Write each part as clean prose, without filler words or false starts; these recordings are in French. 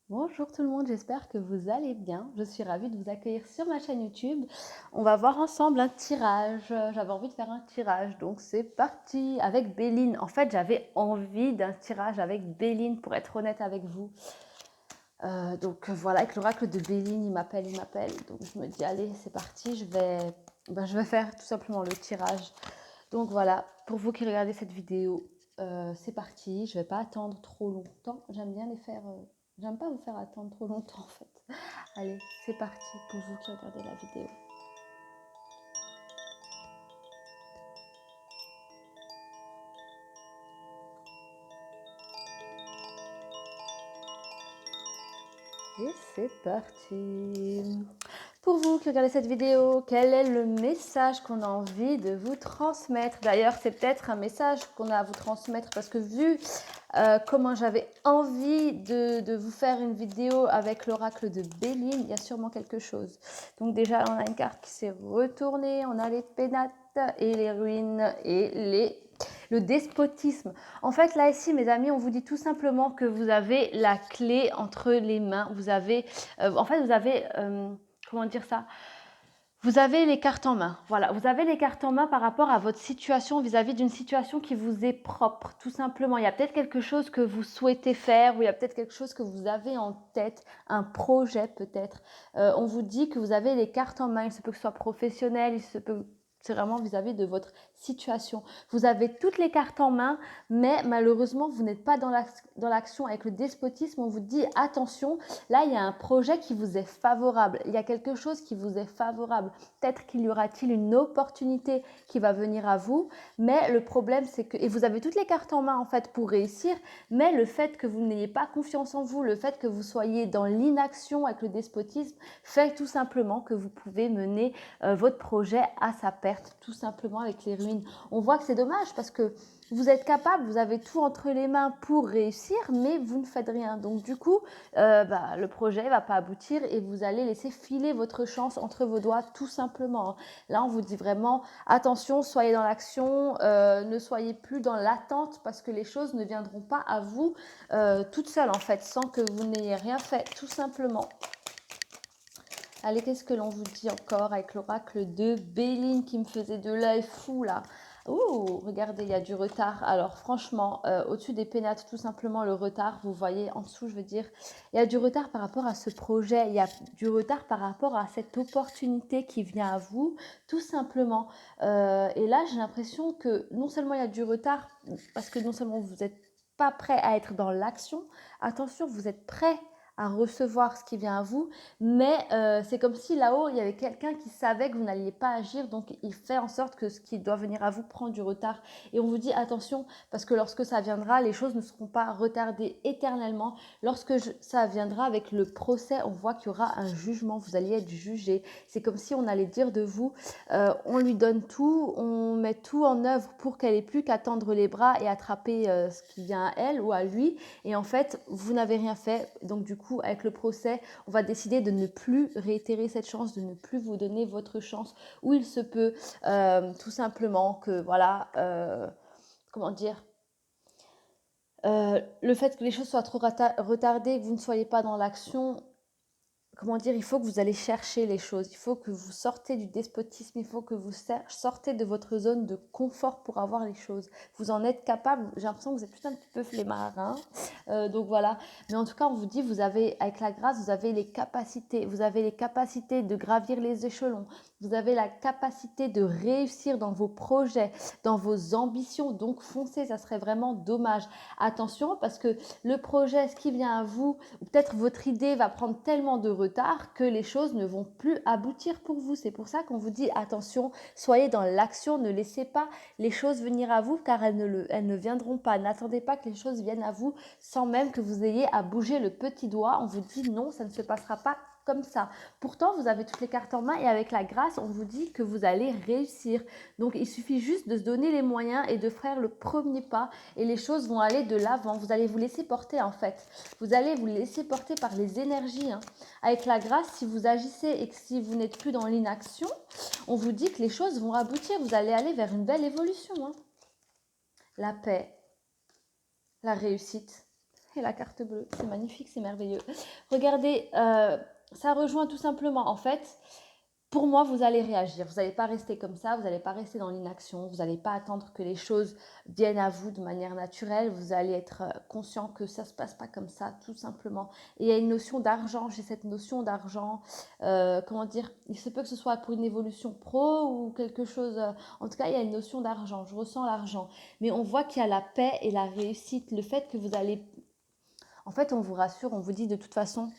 Bonjour tout le monde, j'espère que vous allez bien. Je suis ravie de vous accueillir sur ma chaîne YouTube. On va voir ensemble un tirage. J'avais envie de faire un tirage, donc c'est parti avec Béline. En fait, j'avais envie d'un tirage avec Béline, pour être honnête avec vous. Donc voilà, avec l'oracle de Béline, il m'appelle. Donc je me dis, allez, c'est parti, je vais faire tout simplement le tirage. Donc voilà, pour vous qui regardez cette vidéo, c'est parti. Je ne vais pas attendre trop longtemps. J'aime bien les faire... J'aime pas vous faire attendre trop longtemps en fait. Allez, c'est parti pour vous qui regardez la vidéo. Et c'est parti. Pour vous qui regardez cette vidéo, quel est le message qu'on a envie de vous transmettre? D'ailleurs, c'est peut-être un message qu'on a à vous transmettre parce que vu comment j'avais envie de vous faire une vidéo avec l'oracle de Béline, il y a sûrement quelque chose. Donc déjà, on a une carte qui s'est retournée, on a les pénates et les ruines et le despotisme. En fait, là, ici, mes amis, on vous dit tout simplement que vous avez la clé entre les mains. Vous avez, comment dire ça? Vous avez les cartes en main. Voilà, vous avez les cartes en main par rapport à votre situation vis-à-vis d'une situation qui vous est propre, tout simplement. Il y a peut-être quelque chose que vous souhaitez faire ou il y a peut-être quelque chose que vous avez en tête, un projet peut-être. On vous dit que vous avez les cartes en main. Il se peut que ce soit professionnel, c'est vraiment vis-à-vis de votre situation. Vous avez toutes les cartes en main, mais malheureusement, vous n'êtes pas dans l'action. Avec le despotisme, on vous dit attention, là, il y a un projet qui vous est favorable. Il y a quelque chose qui vous est favorable. Peut-être qu'il y aura-t-il une opportunité qui va venir à vous, mais le problème, c'est que, et vous avez toutes les cartes en main, en fait, pour réussir, mais le fait que vous n'ayez pas confiance en vous, le fait que vous soyez dans l'inaction avec le despotisme, fait tout simplement que vous pouvez mener votre projet à sa perte, tout simplement avec les ruines. On voit que c'est dommage parce que vous êtes capable, vous avez tout entre les mains pour réussir, mais vous ne faites rien. Donc du coup, le projet ne va pas aboutir et vous allez laisser filer votre chance entre vos doigts, tout simplement. Là, on vous dit vraiment, attention, soyez dans l'action, ne soyez plus dans l'attente parce que les choses ne viendront pas à vous toutes seules, en fait, sans que vous n'ayez rien fait, tout simplement. Allez, qu'est-ce que l'on vous dit encore avec l'oracle de Béline qui me faisait de l'œil fou là? Oh, regardez, il y a du retard. Alors franchement, au-dessus des pénates, tout simplement le retard, vous voyez en dessous, je veux dire, il y a du retard par rapport à ce projet, il y a du retard par rapport à cette opportunité qui vient à vous, tout simplement. Et là, j'ai l'impression que non seulement il y a du retard, parce que non seulement vous n'êtes pas prêt à être dans l'action, attention, vous êtes prêt à recevoir ce qui vient à vous, mais c'est comme si là-haut, il y avait quelqu'un qui savait que vous n'alliez pas agir, donc il fait en sorte que ce qui doit venir à vous prend du retard. Et on vous dit attention, parce que lorsque ça viendra, les choses ne seront pas retardées éternellement. Ça viendra avec le procès, on voit qu'il y aura un jugement, vous allez être jugé. C'est comme si on allait dire de vous, on lui donne tout, on met tout en œuvre pour qu'elle ait plus qu'à tendre les bras et attraper ce qui vient à elle ou à lui. Et en fait, vous n'avez rien fait, donc du coup, avec le procès, on va décider de ne plus réitérer cette chance, de ne plus vous donner votre chance, où il se peut tout simplement que, voilà, comment dire, le fait que les choses soient trop retardées, que vous ne soyez pas dans l'action, comment dire, il faut que vous allez chercher les choses, il faut que vous sortez du despotisme, il faut que vous sortez de votre zone de confort pour avoir les choses. Vous en êtes capable, j'ai l'impression que vous êtes tout un petit peu flemmard, hein, donc voilà. Mais en tout cas, on vous dit, vous avez, avec la grâce, vous avez les capacités de gravir les échelons, vous avez la capacité de réussir dans vos projets, dans vos ambitions, donc foncez, ça serait vraiment dommage. Attention, parce que le projet, ce qui vient à vous, ou peut-être votre idée va prendre tellement de retard que les choses ne vont plus aboutir pour vous. C'est pour ça qu'on vous dit attention, soyez dans l'action, ne laissez pas les choses venir à vous car elles ne viendront pas. N'attendez pas que les choses viennent à vous sans même que vous ayez à bouger le petit doigt. On vous dit non, ça ne se passera pas comme ça. Pourtant, vous avez toutes les cartes en main et avec la grâce, on vous dit que vous allez réussir. Donc, il suffit juste de se donner les moyens et de faire le premier pas et les choses vont aller de l'avant. Vous allez vous laisser porter en fait. Vous allez vous laisser porter par les énergies. Hein. Avec la grâce, si vous agissez et que si vous n'êtes plus dans l'inaction, on vous dit que les choses vont aboutir. Vous allez aller vers une belle évolution. Hein. La paix, la réussite. Et la carte bleue, c'est magnifique, c'est merveilleux. Regardez, ça rejoint tout simplement, en fait, pour moi, vous allez réagir. Vous n'allez pas rester comme ça, vous n'allez pas rester dans l'inaction, vous n'allez pas attendre que les choses viennent à vous de manière naturelle. Vous allez être conscient que ça ne se passe pas comme ça, tout simplement. Et il y a une notion d'argent, j'ai cette notion d'argent, comment dire, il se peut que ce soit pour une évolution pro ou quelque chose, en tout cas, il y a une notion d'argent, je ressens l'argent. Mais on voit qu'il y a la paix et la réussite, le fait que vous allez... En fait, on vous rassure, on vous dit de toute façon...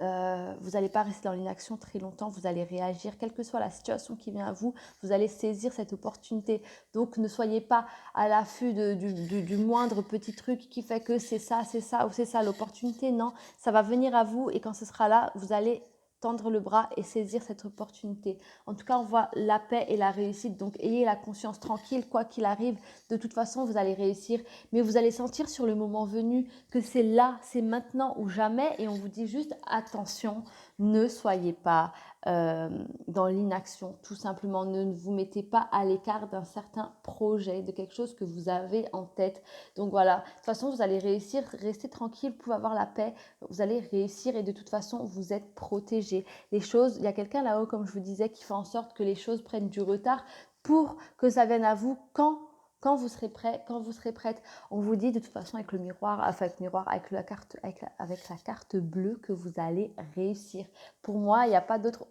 vous n'allez pas rester dans l'inaction très longtemps, vous allez réagir, quelle que soit la situation qui vient à vous, vous allez saisir cette opportunité. Donc ne soyez pas à l'affût du moindre petit truc qui fait que c'est ça ou c'est ça l'opportunité. Non, ça va venir à vous et quand ce sera là, vous allez tendre le bras et saisir cette opportunité. En tout cas, on voit la paix et la réussite. Donc, ayez la conscience tranquille, quoi qu'il arrive. De toute façon, vous allez réussir. Mais vous allez sentir sur le moment venu que c'est là, c'est maintenant ou jamais. Et on vous dit juste, attention, ne soyez pas dans l'inaction. Tout simplement, ne vous mettez pas à l'écart d'un certain projet, de quelque chose que vous avez en tête. Donc voilà, de toute façon, vous allez réussir. Restez tranquille, vous pouvez avoir la paix. Vous allez réussir et de toute façon, vous êtes protégé. Les choses, il y a quelqu'un là-haut, comme je vous disais, qui fait en sorte que les choses prennent du retard pour que ça vienne à vous quand vous serez prêt, quand vous serez prête. On vous dit de toute façon avec le miroir, enfin avec la carte bleue que vous allez réussir. Pour moi, il n'y a pas d'autre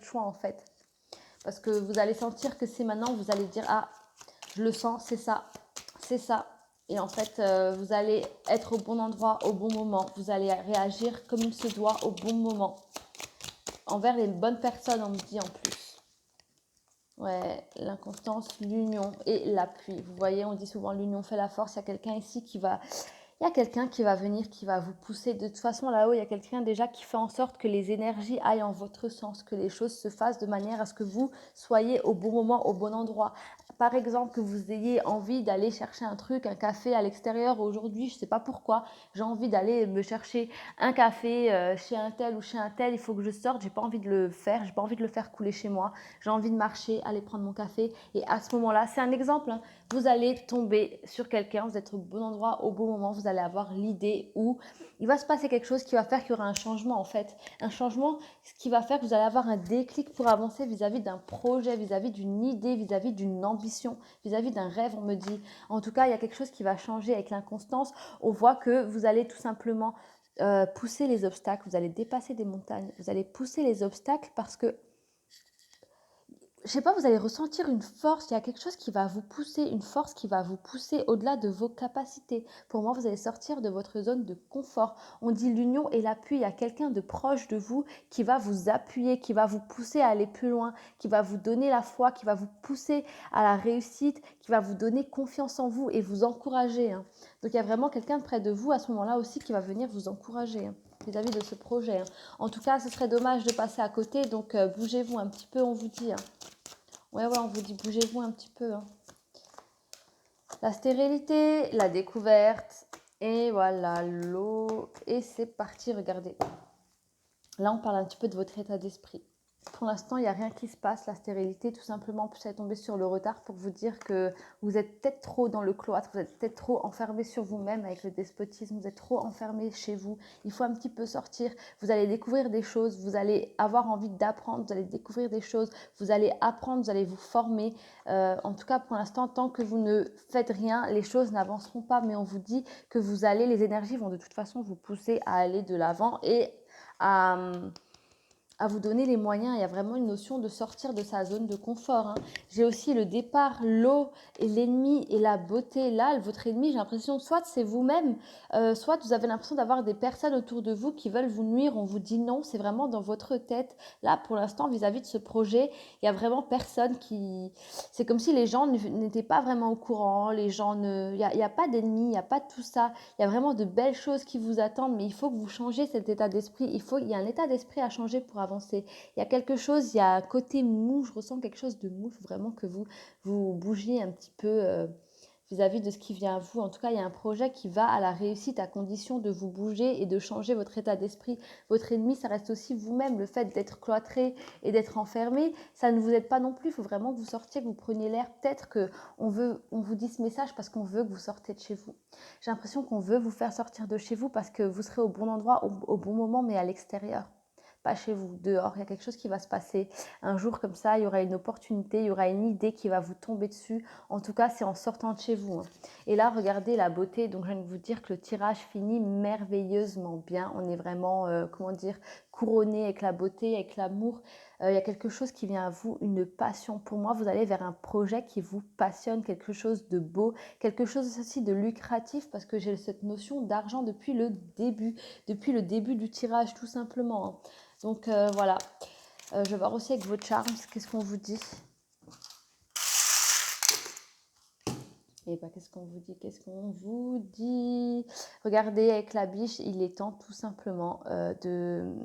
choix en fait. Parce que vous allez sentir que c'est maintenant, vous allez dire, ah, je le sens, c'est ça, c'est ça. Et en fait, vous allez être au bon endroit, au bon moment. Vous allez réagir comme il se doit au bon moment. Envers les bonnes personnes, on me dit en plus. Ouais, l'inconstance, l'union et l'appui. Vous voyez, on dit souvent l'union fait la force. Il y a quelqu'un ici qui va... Il y a quelqu'un qui va venir, qui va vous pousser. De toute façon, là-haut, il y a quelqu'un déjà qui fait en sorte que les énergies aillent en votre sens, que les choses se fassent de manière à ce que vous soyez au bon moment, au bon endroit. Par exemple, que vous ayez envie d'aller chercher un truc, un café à l'extérieur aujourd'hui, je ne sais pas pourquoi, j'ai envie d'aller me chercher un café chez un tel ou chez un tel, il faut que je sorte, j'ai pas envie de le faire, j'ai pas envie de le faire couler chez moi, j'ai envie de marcher, aller prendre mon café. Et à ce moment-là, c'est un exemple, hein, vous allez tomber sur quelqu'un, vous êtes au bon endroit, au bon moment, vous allez avoir l'idée où il va se passer quelque chose qui va faire qu'il y aura un changement en fait. Un changement, ce qui va faire que vous allez avoir un déclic pour avancer vis-à-vis d'un projet, vis-à-vis d'une idée, vis-à-vis d'une ambition, vis-à-vis d'un rêve, on me dit. En tout cas, il y a quelque chose qui va changer avec l'inconstance. On voit que vous allez tout simplement pousser les obstacles, vous allez dépasser des montagnes, vous allez pousser les obstacles parce que je sais pas, vous allez ressentir une force, il y a quelque chose qui va vous pousser, une force qui va vous pousser au-delà de vos capacités. Pour moi, vous allez sortir de votre zone de confort. On dit l'union et l'appui, il y a quelqu'un de proche de vous qui va vous appuyer, qui va vous pousser à aller plus loin, qui va vous donner la foi, qui va vous pousser à la réussite, qui va vous donner confiance en vous et vous encourager. Hein. Donc il y a vraiment quelqu'un de près de vous à ce moment-là aussi qui va venir vous encourager. Hein, vis-à-vis de ce projet. Hein. En tout cas, ce serait dommage de passer à côté, donc bougez-vous un petit peu, on vous dit. Hein. Ouais, on vous dit bougez-vous un petit peu. Hein. La stérilité, la découverte, et voilà, l'eau. Et c'est parti, regardez. Là, on parle un petit peu de votre état d'esprit. Pour l'instant, il n'y a rien qui se passe, la stérilité, tout simplement, puis ça est tombé sur le retard pour vous dire que vous êtes peut-être trop dans le cloître, vous êtes peut-être trop enfermé sur vous-même avec le despotisme, vous êtes trop enfermé chez vous. Il faut un petit peu sortir, vous allez découvrir des choses, vous allez avoir envie d'apprendre, vous allez découvrir des choses, vous allez apprendre, vous allez vous former. En tout cas, pour l'instant, tant que vous ne faites rien, les choses n'avanceront pas, mais on vous dit que vous allez, les énergies vont de toute façon vous pousser à aller de l'avant et à vous donner les moyens. Il y a vraiment une notion de sortir de sa zone de confort. Hein. J'ai aussi le départ, l'eau et l'ennemi et la beauté. Là, votre ennemi, j'ai l'impression, soit c'est vous-même, soit vous avez l'impression d'avoir des personnes autour de vous qui veulent vous nuire. On vous dit non, c'est vraiment dans votre tête. Là, pour l'instant, vis-à-vis de ce projet, il n'y a vraiment personne qui... C'est comme si les gens n'étaient pas vraiment au courant. Les gens ne... Il n'y a pas d'ennemis, il n'y a pas tout ça. Il y a vraiment de belles choses qui vous attendent, mais il faut que vous changiez cet état d'esprit. Il y a un état d'esprit à changer pour avancer. Il y a quelque chose, il y a un côté mou, je ressens quelque chose de mou, il faut vraiment que vous bougiez un petit peu vis-à-vis de ce qui vient à vous. En tout cas, il y a un projet qui va à la réussite à condition de vous bouger et de changer votre état d'esprit. Votre ennemi, ça reste aussi vous-même. Le fait d'être cloîtré et d'être enfermé, ça ne vous aide pas non plus. Il faut vraiment que vous sortiez, que vous preniez l'air. Peut-être qu'on vous dit ce message parce qu'on veut que vous sortez de chez vous. J'ai l'impression qu'on veut vous faire sortir de chez vous parce que vous serez au bon endroit, au bon moment, mais à l'extérieur. Pas chez vous, dehors, il y a quelque chose qui va se passer. Un jour comme ça, il y aura une opportunité, il y aura une idée qui va vous tomber dessus. En tout cas, c'est en sortant de chez vous. Et là, regardez la beauté. Donc, je viens de vous dire que le tirage finit merveilleusement bien. On est vraiment, comment dire, couronné avec la beauté, avec l'amour. Il y a quelque chose qui vient à vous, une passion. Pour moi, vous allez vers un projet qui vous passionne, quelque chose de beau, quelque chose aussi de lucratif, parce que j'ai cette notion d'argent depuis le début du tirage, tout simplement. Donc voilà, je vais voir aussi avec vos charms, qu'est-ce qu'on vous dit? Et bah qu'est-ce qu'on vous dit? Qu'est-ce qu'on vous dit? Regardez, avec la biche, il est temps tout simplement de...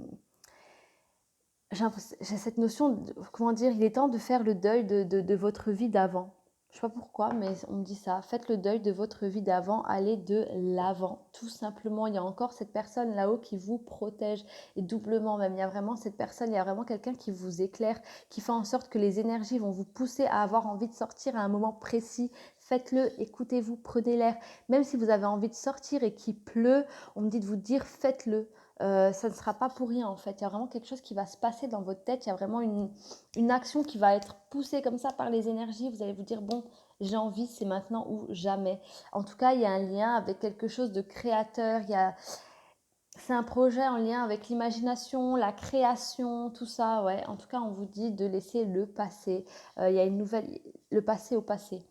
J'ai cette notion, comment dire, il est temps de faire le deuil de votre vie d'avant. Je ne sais pas pourquoi, mais on me dit ça. Faites le deuil de votre vie d'avant, allez de l'avant. Tout simplement, il y a encore cette personne là-haut qui vous protège. Et doublement même, il y a vraiment cette personne, il y a vraiment quelqu'un qui vous éclaire, qui fait en sorte que les énergies vont vous pousser à avoir envie de sortir à un moment précis. Faites-le, écoutez-vous, prenez l'air. Même si vous avez envie de sortir et qu'il pleut, on me dit de vous dire faites-le. Ça ne sera pas pour rien en fait. Il y a vraiment quelque chose qui va se passer dans votre tête. Il y a vraiment une action qui va être poussée comme ça par les énergies. Vous allez vous dire, bon, j'ai envie, c'est maintenant ou jamais. En tout cas, il y a un lien avec quelque chose de créateur. C'est un projet en lien avec l'imagination, la création, tout ça. Ouais. En tout cas, on vous dit de laisser le passé. Il y a le passé au passé.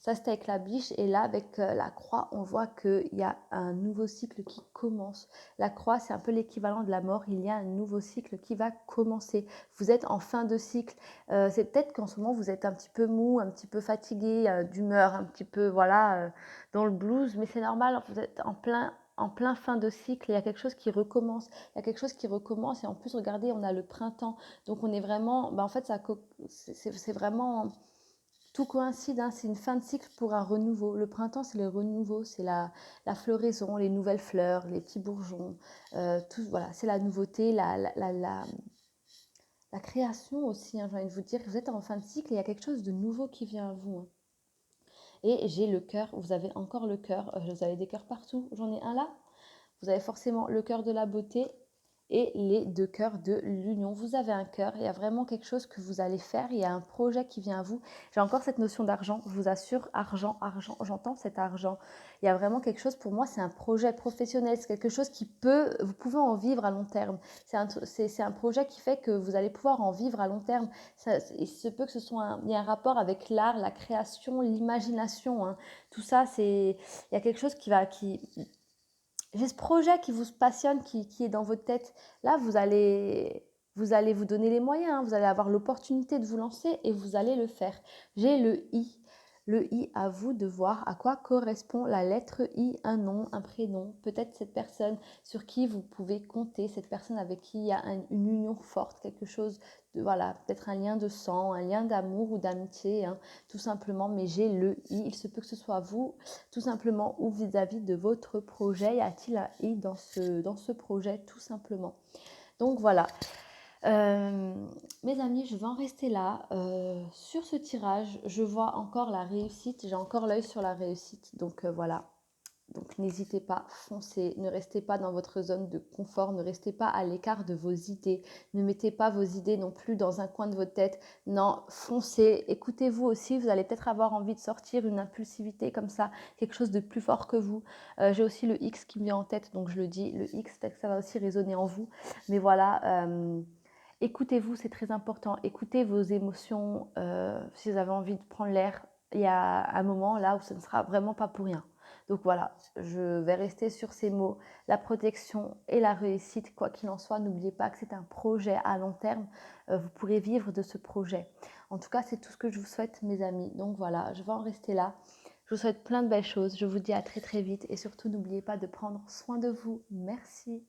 Ça, c'était avec la biche. Et là, avec la croix, on voit qu'il y a un nouveau cycle qui commence. La croix, c'est un peu l'équivalent de la mort. Il y a un nouveau cycle qui va commencer. Vous êtes en fin de cycle. C'est peut-être qu'en ce moment, vous êtes un petit peu mou, un petit peu fatigué, d'humeur, un petit peu, voilà, dans le blues. Mais c'est normal, vous êtes en plein fin de cycle. Il y a quelque chose qui recommence. Il y a quelque chose qui recommence. Et en plus, regardez, on a le printemps. Donc, on est vraiment... en fait, c'est vraiment... Tout coïncide, hein, c'est une fin de cycle pour un renouveau. Le printemps, c'est le renouveau, c'est la floraison, les nouvelles fleurs, les petits bourgeons. Tout, voilà, c'est la nouveauté, la création aussi. Hein, j'ai envie de vous dire, vous êtes en fin de cycle et il y a quelque chose de nouveau qui vient à vous. Hein. Et j'ai le cœur, vous avez encore le cœur. Vous avez des cœurs partout, j'en ai un là. Vous avez forcément le cœur de la beauté et les deux cœurs de l'union. Vous avez un cœur, il y a vraiment quelque chose que vous allez faire, il y a un projet qui vient à vous. J'ai encore cette notion d'argent, je vous assure, argent, argent, j'entends cet argent. Il y a vraiment quelque chose, pour moi, c'est un projet professionnel, c'est quelque chose qui vous pouvez en vivre à long terme. C'est un projet qui fait que vous allez pouvoir en vivre à long terme. Il se peut que il y ait un rapport avec l'art, la création, l'imagination. Hein. Tout ça, il y a quelque chose j'ai ce projet qui vous passionne, qui est dans votre tête. Là, vous allez vous donner les moyens, hein. Vous allez avoir l'opportunité de vous lancer et vous allez le faire. J'ai le I. Le I, à vous de voir à quoi correspond la lettre I, un nom, un prénom, peut-être cette personne sur qui vous pouvez compter, cette personne avec qui il y a une union forte, quelque chose de, voilà, peut-être un lien de sang, un lien d'amour ou d'amitié, hein, tout simplement, mais j'ai le I, il se peut que ce soit vous, tout simplement, ou vis-à-vis de votre projet, y a-t-il un I dans ce projet, tout simplement. Donc voilà. Mes amis, je vais en rester là. Sur ce tirage, je vois encore la réussite. J'ai encore l'œil sur la réussite. Donc voilà. Donc n'hésitez pas, foncez. Ne restez pas dans votre zone de confort. Ne restez pas à l'écart de vos idées. Ne mettez pas vos idées non plus dans un coin de votre tête. Non, foncez. Écoutez-vous aussi. Vous allez peut-être avoir envie de sortir une impulsivité comme ça. Quelque chose de plus fort que vous. J'ai aussi le X qui me vient en tête. Donc je le dis. Le X, peut-être que ça va aussi résonner en vous. Mais voilà... écoutez-vous, c'est très important. Écoutez vos émotions. Si vous avez envie de prendre l'air, il y a un moment là où ce ne sera vraiment pas pour rien. Donc voilà, je vais rester sur ces mots. La protection et la réussite, quoi qu'il en soit, n'oubliez pas que c'est un projet à long terme. Vous pourrez vivre de ce projet. En tout cas, c'est tout ce que je vous souhaite, mes amis. Donc voilà, je vais en rester là. Je vous souhaite plein de belles choses. Je vous dis à très très vite. Et surtout, n'oubliez pas de prendre soin de vous. Merci.